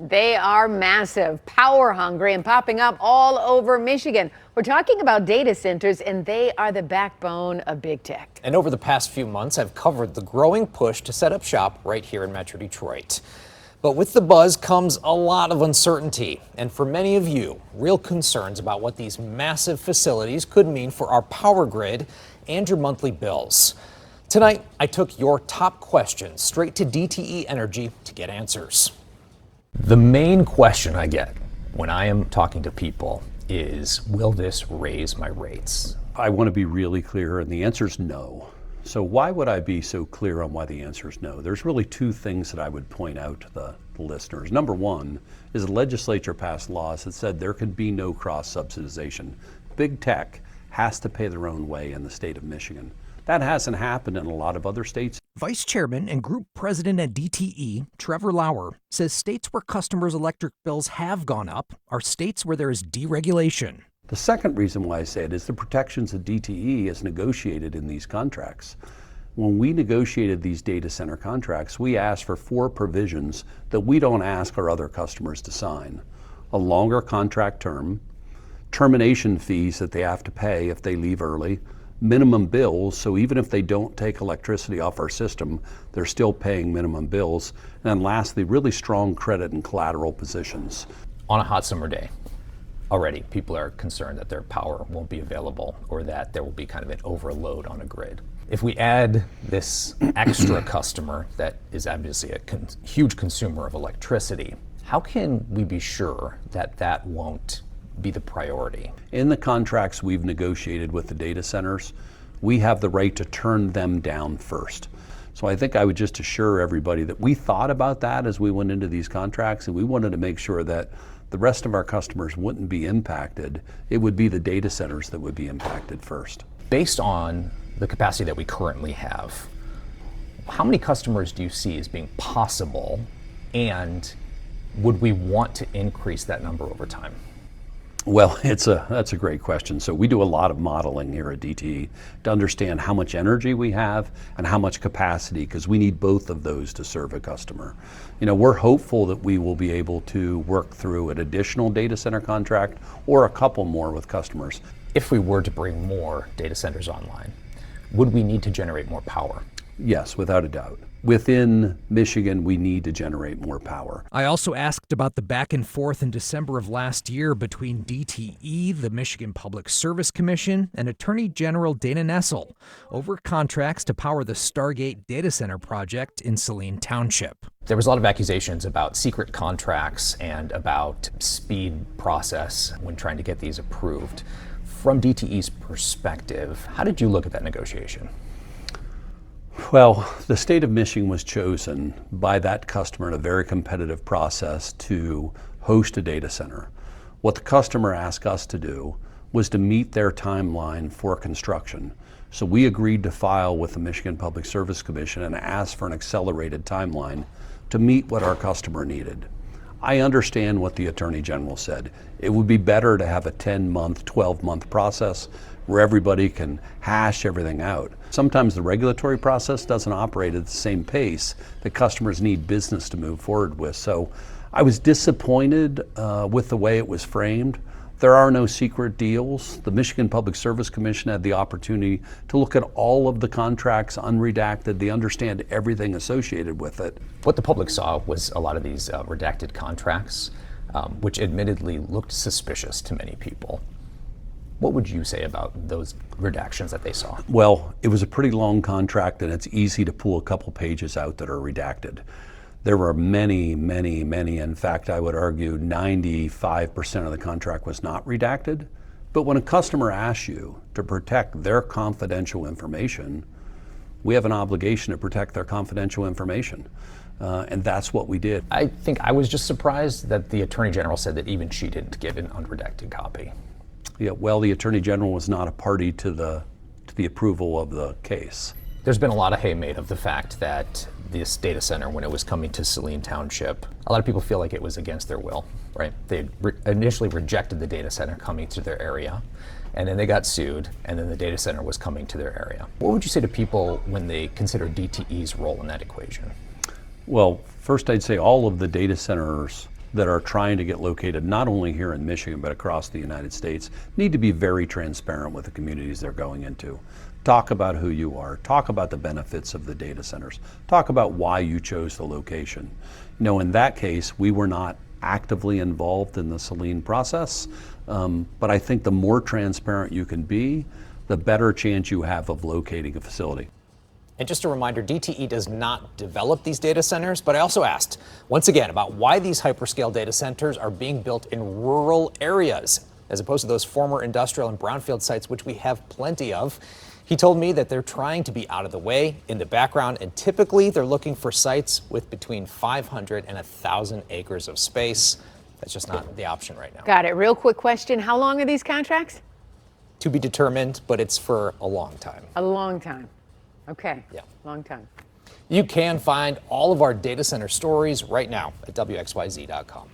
They are massive, power hungry, and popping up all over Michigan. We're talking about data centers, and they are the backbone of big tech. And over the past few months, I've covered the growing push to set up shop right here in Metro Detroit. But with the buzz comes a lot of uncertainty. And for many of you, real concerns about what these massive facilities could mean for our power grid and your monthly bills. Tonight, I took your top questions straight to DTE Energy to get answers. The main question I get when I am talking to people is, will this raise my rates? I want to be really clear, and the answer is no. So why would I be so clear on why the answer is no? There's really two things that I would point out to the listeners. Number one is the legislature passed laws that said there could be no cross-subsidization. Big tech has to pay their own way in the state of Michigan. That hasn't happened in a lot of other states. Vice Chairman and Group President at DTE, Trevor Lauer, says states where customers' electric bills have gone up are states where there is deregulation. The second reason why I say it is the protections that DTE has negotiated in these contracts. When we negotiated these data center contracts, we asked for 4 provisions that we don't ask our other customers to sign. A longer contract term, termination fees that they have to pay if they leave early, minimum bills, so even if they don't take electricity off our system, they're still paying minimum bills. And then lastly, really strong credit and collateral positions. On a hot summer day, already people are concerned that their power won't be available or that there will be kind of an overload on a grid. If we add this extra customer that is obviously a huge consumer of electricity, how can we be sure that that won't be the priority? In the contracts we've negotiated with the data centers, we have the right to turn them down first. So I think I would just assure everybody that we thought about that as we went into these contracts, and we wanted to make sure that the rest of our customers wouldn't be impacted. It would be the data centers that would be impacted first. Based on the capacity that we currently have, how many customers do you see as being possible, and would we want to increase that number over time? Well, that's a great question. So we do a lot of modeling here at DTE to understand how much energy we have and how much capacity, because we need both of those to serve a customer. You know, we're hopeful that we will be able to work through an additional data center contract or a couple more with customers. If we were to bring more data centers online, would we need to generate more power? Yes, without a doubt. Within Michigan, we need to generate more power. I also asked about the back and forth in December of last year between DTE, the Michigan Public Service Commission, and Attorney General Dana Nessel over contracts to power the Stargate data center project in Saline Township. There was a lot of accusations about secret contracts and about speed process when trying to get these approved. From DTE's perspective, how did you look at that negotiation? Well, the state of Michigan was chosen by that customer in a very competitive process to host a data center. What the customer asked us to do was to meet their timeline for construction. So we agreed to file with the Michigan Public Service Commission and ask for an accelerated timeline to meet what our customer needed. I understand what the Attorney General said. It would be better to have a 10-month, 12-month process where everybody can hash everything out. Sometimes the regulatory process doesn't operate at the same pace that customers need business to move forward with. So I was disappointed with the way it was framed. There are no secret deals. The Michigan Public Service Commission had the opportunity to look at all of the contracts unredacted. They understand everything associated with it. What the public saw was a lot of these redacted contracts, which admittedly looked suspicious to many people. What would you say about those redactions that they saw? Well, it was a pretty long contract, and it's easy to pull a couple pages out that are redacted. There were many. In fact, I would argue 95% of the contract was not redacted. But when a customer asks you to protect their confidential information, we have an obligation to protect their confidential information. And that's what we did. I think I was just surprised that the Attorney General said that even she didn't give an unredacted copy. Yeah, well, the Attorney General was not a party to the approval of the case. There's been a lot of hay made of the fact that this data center, when it was coming to Saline Township, a lot of people feel like it was against their will, right? They initially rejected the data center coming to their area, and then they got sued, and then the data center was coming to their area. What would you say to people when they consider DTE's role in that equation? Well, first I'd say all of the data centers that are trying to get located not only here in Michigan but across the United States need to be very transparent with the communities they're going into. Talk about who you are, talk about the benefits of the data centers, talk about why you chose the location. You know, in that case, we were not actively involved in the Selene process, but I think the more transparent you can be, the better chance you have of locating a facility. And just a reminder, DTE does not develop these data centers, but I also asked, once again, about why these hyperscale data centers are being built in rural areas, as opposed to those former industrial and brownfield sites, which we have plenty of. He told me that they're trying to be out of the way, in the background, and typically they're looking for sites with between 500 and 1,000 acres of space. That's just not the option right now. Got it. Real quick question. How long are these contracts? To be determined, but it's for a long time. A long time. Okay. Yeah. Long time. You can find all of our data center stories right now at WXYZ.com.